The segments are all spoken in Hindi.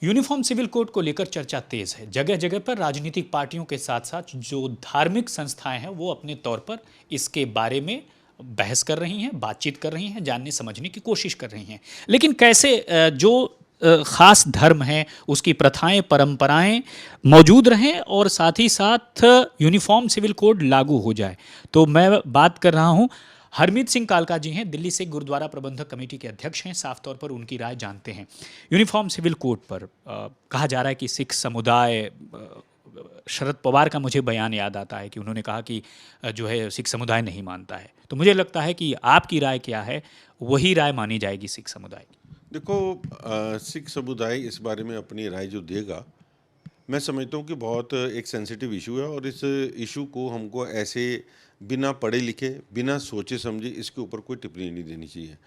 यूनिफॉर्म सिविल कोड को लेकर चर्चा तेज है। जगह जगह पर राजनीतिक पार्टियों के साथ साथ जो धार्मिक संस्थाएं हैं वो अपने तौर पर इसके बारे में बहस कर रही हैं, बातचीत कर रही हैं, जानने समझने की कोशिश कर रही हैं। लेकिन कैसे जो खास धर्म है उसकी प्रथाएं परंपराएं मौजूद रहें और साथ ही साथ यूनिफॉर्म सिविल कोड लागू हो जाए। तो मैं बात कर रहा हूं, हरमीत सिंह कालका जी हैं, दिल्ली से गुरुद्वारा प्रबंधक कमेटी के अध्यक्ष हैं। साफ तौर पर उनकी राय जानते हैं यूनिफॉर्म सिविल कोड पर। कहा जा रहा है कि सिख समुदाय, शरद पवार का मुझे बयान याद आता है कि उन्होंने कहा कि जो है सिख समुदाय नहीं मानता है। तो मुझे लगता है कि आपकी राय क्या है, वही राय मानी जाएगी सिख समुदाय की। देखो, सिख समुदाय इस बारे में अपनी राय जो देगा, मैं समझता हूँ कि बहुत एक सेंसिटिव इशू है और इस इशू को हमको ऐसे बिना पढ़े लिखे, बिना सोचे समझे इसके ऊपर कोई टिप्पणी नहीं देनी चाहिए।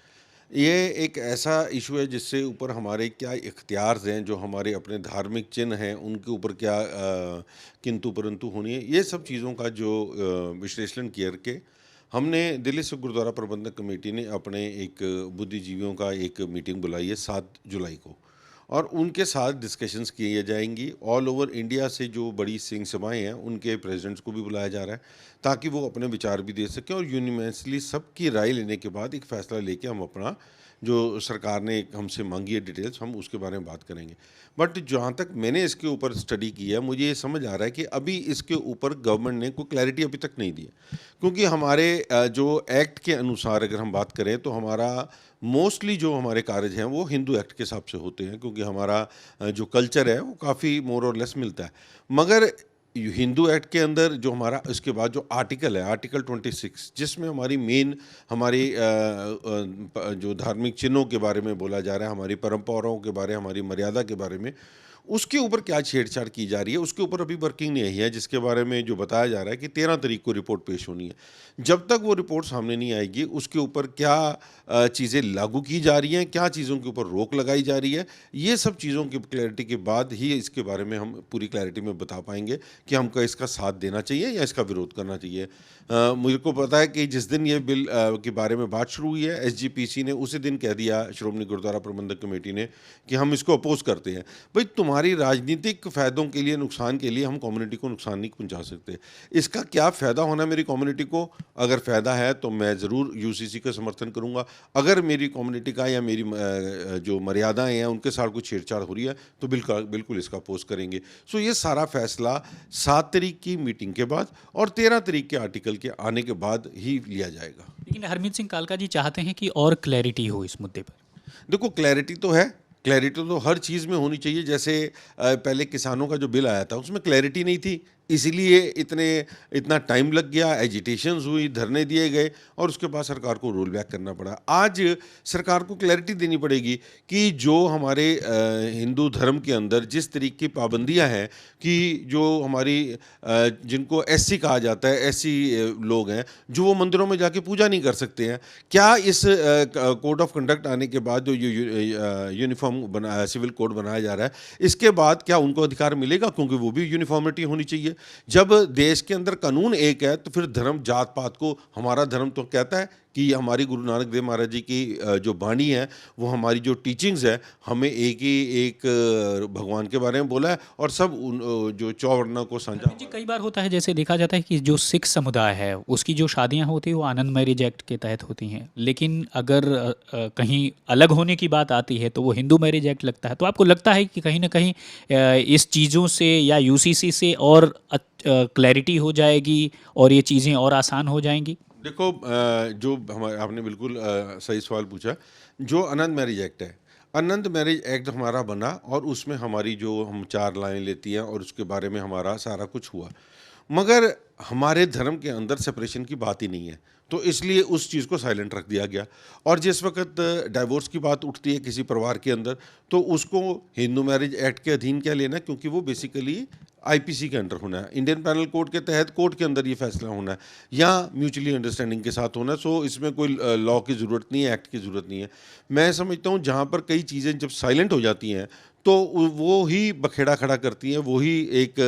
ये एक ऐसा इशू है जिससे ऊपर हमारे क्या इख्तियार हैं, जो हमारे अपने धार्मिक चिन्ह हैं, उनके ऊपर क्या किंतु परंतु होनी है, ये सब चीज़ों का जो विश्लेषण करके हमने दिल्ली से गुरुद्वारा प्रबंधक कमेटी ने अपने एक बुद्धिजीवियों का एक मीटिंग बुलाई है 7 जुलाई को, और उनके साथ डिस्कशंस किए जाएंगी। ऑल ओवर इंडिया से जो बड़ी सिंह सभाएँ हैं उनके प्रेसिडेंट्स को भी बुलाया जा रहा है, ताकि वो अपने विचार भी दे सकें और यूनिवर्सली सबकी राय लेने के बाद एक फ़ैसला लेके हम अपना जो सरकार ने हमसे मांगी है डिटेल्स, हम उसके बारे में बात करेंगे। बट जहाँ तक मैंने इसके ऊपर स्टडी की है, मुझे ये समझ आ रहा है कि अभी इसके ऊपर गवर्नमेंट ने कोई क्लैरिटी अभी तक नहीं दी है, क्योंकि हमारे जो एक्ट के अनुसार अगर हम बात करें तो हमारा मोस्टली जो हमारे कार्य हैं वो हिंदू एक्ट के हिसाब से होते हैं, क्योंकि हमारा जो कल्चर है वो काफ़ी मोर और लेस मिलता है। मगर हिंदू एक्ट के अंदर जो हमारा इसके बाद जो आर्टिकल है, आर्टिकल 26, जिसमें हमारी मेन हमारी जो धार्मिक चिन्हों के बारे में बोला जा रहा है, हमारी परंपराओं के बारे, हमारी मर्यादा के बारे में, उसके ऊपर क्या छेड़छाड़ की जा रही है उसके ऊपर अभी वर्किंग नहीं आई है, जिसके बारे में जो बताया जा रहा है कि 13 तारीख को रिपोर्ट पेश होनी है। जब तक वो रिपोर्ट सामने नहीं आएगी, उसके ऊपर क्या चीज़ें लागू की जा रही हैं, क्या चीज़ों के ऊपर रोक लगाई जा रही है, ये सब चीज़ों की क्लैरिटी के बाद ही इसके बारे में हम पूरी क्लैरिटी में बता पाएंगे कि हमको इसका साथ देना चाहिए या इसका विरोध करना चाहिए। मुझे को पता है कि जिस दिन ये बिल के बारे में बात शुरू हुई है, एसजीपीसी ने उसी दिन कह दिया, श्रोमणी गुरुद्वारा प्रबंधक कमेटी ने, कि हम इसको अपोज करते हैं। भाई, तुम्हारी राजनीतिक फ़ायदों के लिए, नुकसान के लिए हम कम्युनिटी को नुकसान नहीं पहुंचा सकते। इसका क्या फ़ायदा होना मेरी कम्युनिटी को? अगर फ़ायदा है तो मैं ज़रूर यूसीसी का समर्थन करूंगा। अगर मेरी कम्युनिटी का या मेरी जो मर्यादाएं हैं उनके साथ कुछ छेड़छाड़ हो रही है तो बिल्कुल बिल्कुल इसका अपोज करेंगे। सो ये सारा फैसला 7 तारीख की मीटिंग के बाद और 13 तारीख के आर्टिकल के आने के बाद ही लिया जाएगा। लेकिन हरमीत सिंह कालका जी चाहते हैं कि और क्लैरिटी हो इस मुद्दे पर। देखो, क्लैरिटी तो है, क्लैरिटी तो हर चीज़ में होनी चाहिए। जैसे पहले किसानों का जो बिल आया था उसमें क्लैरिटी नहीं थी, इसीलिए इतना टाइम लग गया, एजिटेशंस हुई, धरने दिए गए और उसके बाद सरकार को रोल बैक करना पड़ा। आज सरकार को क्लैरिटी देनी पड़ेगी कि जो हमारे हिंदू धर्म के अंदर जिस तरीके की पाबंदियां हैं, कि जो हमारी जिनको एससी कहा जाता है, एससी लोग हैं जो वो मंदिरों में जाके पूजा नहीं कर सकते हैं, क्या इस कोड ऑफ कंडक्ट आने के बाद जो यूनिफॉर्म सिविल कोड बनाया जा रहा है, इसके बाद क्या उनको अधिकार मिलेगा? क्योंकि वो भी यूनिफॉर्मिटी होनी चाहिए। जब देश के अंदर कानून एक है तो फिर धर्म जात पात को, हमारा धर्म तो कहता है कि हमारी गुरु नानक देव महाराज जी की जो बाणी है, वो हमारी जो टीचिंग्स है, हमें एक भगवान के बारे में बोला है और सब जो चौवर्णों को साझा। जी, कई बार होता है, जैसे देखा जाता है कि जो सिख समुदाय है उसकी जो शादियां होती हैं वो आनंद मैरिज एक्ट के तहत होती हैं, लेकिन अगर कहीं अलग होने की बात आती है तो वो हिंदू मैरिज एक्ट लगता है। तो आपको लगता है कि कहीं ना कहीं इस चीज़ों से या यूसीसी से और क्लैरिटी हो जाएगी और ये चीज़ें और आसान हो जाएंगी? देखो, जो हमारे आपने बिल्कुल सही सवाल पूछा। जो आनंद मैरिज एक्ट है, आनंद मैरिज एक्ट हमारा बना और उसमें हमारी जो हम 4 लाइन लेती हैं और उसके बारे में हमारा सारा कुछ हुआ, मगर हमारे धर्म के अंदर सेपरेशन की बात ही नहीं है, तो इसलिए उस चीज़ को साइलेंट रख दिया गया। और जिस वक्त डाइवोर्स की बात उठती है किसी परिवार के अंदर, तो उसको हिंदू मैरिज एक्ट के अधीन क्या लेना, क्योंकि वो बेसिकली आईपीसी के अंडर होना है, इंडियन पैनल कोड के तहत कोर्ट के अंदर ये फैसला होना है या म्यूचुअली अंडरस्टैंडिंग के साथ होना है। सो इसमें कोई लॉ की ज़रूरत नहीं है, एक्ट की ज़रूरत नहीं है। मैं समझता हूँ जहाँ पर कई चीज़ें जब साइलेंट हो जाती हैं तो वो ही बखेड़ा खड़ा करती हैं, वो ही एक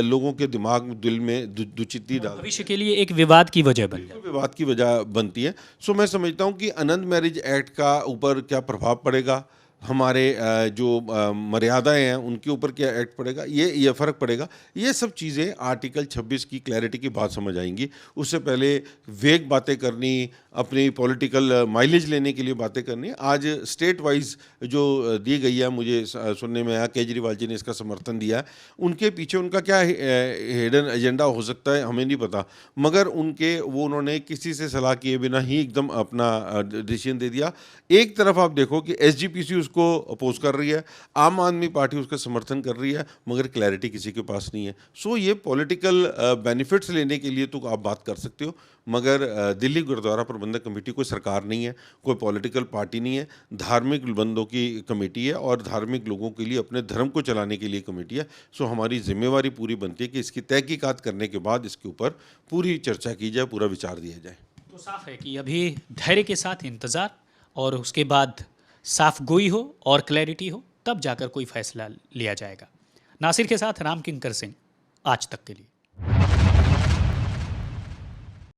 लोगों के दिमाग में, दिल में दुचित्ती डाल, भविष्य के लिए एक विवाद की वजह बन जाए। विवाद की वजह बनती है। सो मैं समझता हूँ कि आनंद मैरिज एक्ट का ऊपर क्या प्रभाव पड़ेगा, हमारे जो मर्यादाएं हैं उनके ऊपर क्या एक्ट पड़ेगा, ये फ़र्क पड़ेगा। ये सब चीज़ें आर्टिकल 26 की क्लैरिटी की बात समझ आएंगी। उससे पहले वेग बातें करनी, अपनी पॉलिटिकल माइलेज लेने के लिए बातें करनी, आज स्टेट वाइज जो दी गई है, मुझे सुनने में आया केजरीवाल जी ने इसका समर्थन दिया है। उनके पीछे उनका क्या हिडन एजेंडा हो सकता है हमें नहीं पता, मगर उन्होंने किसी से सलाह किए बिना ही एकदम अपना डिसीजन दे दिया। एक तरफ आप देखो कि एसजीपीसी उसको अपोज कर रही है, आम आदमी पार्टी उसका समर्थन कर रही है, मगर क्लैरिटी किसी के पास नहीं है। सो ये पॉलिटिकल बेनिफिट्स लेने के लिए तो आप बात कर सकते हो, मगर दिल्ली गुरुद्वारा प्रबंधक कमेटी कोई सरकार नहीं है, कोई पॉलिटिकल पार्टी नहीं है, धार्मिक बंदों की कमेटी है और धार्मिक लोगों के लिए अपने धर्म को चलाने के लिए कमेटी है। सो हमारी जिम्मेवारी पूरी बनती है कि इसकी तहकीकात करने के बाद इसके ऊपर पूरी चर्चा की जाए, पूरा विचार दिया जाए। तो साफ है कि अभी धैर्य के साथ इंतज़ार और उसके बाद साफ गोई हो और क्लैरिटी हो, तब जाकर कोई फैसला लिया जाएगा। नासिर के साथ राम किंकर सिंह, आज तक के लिए।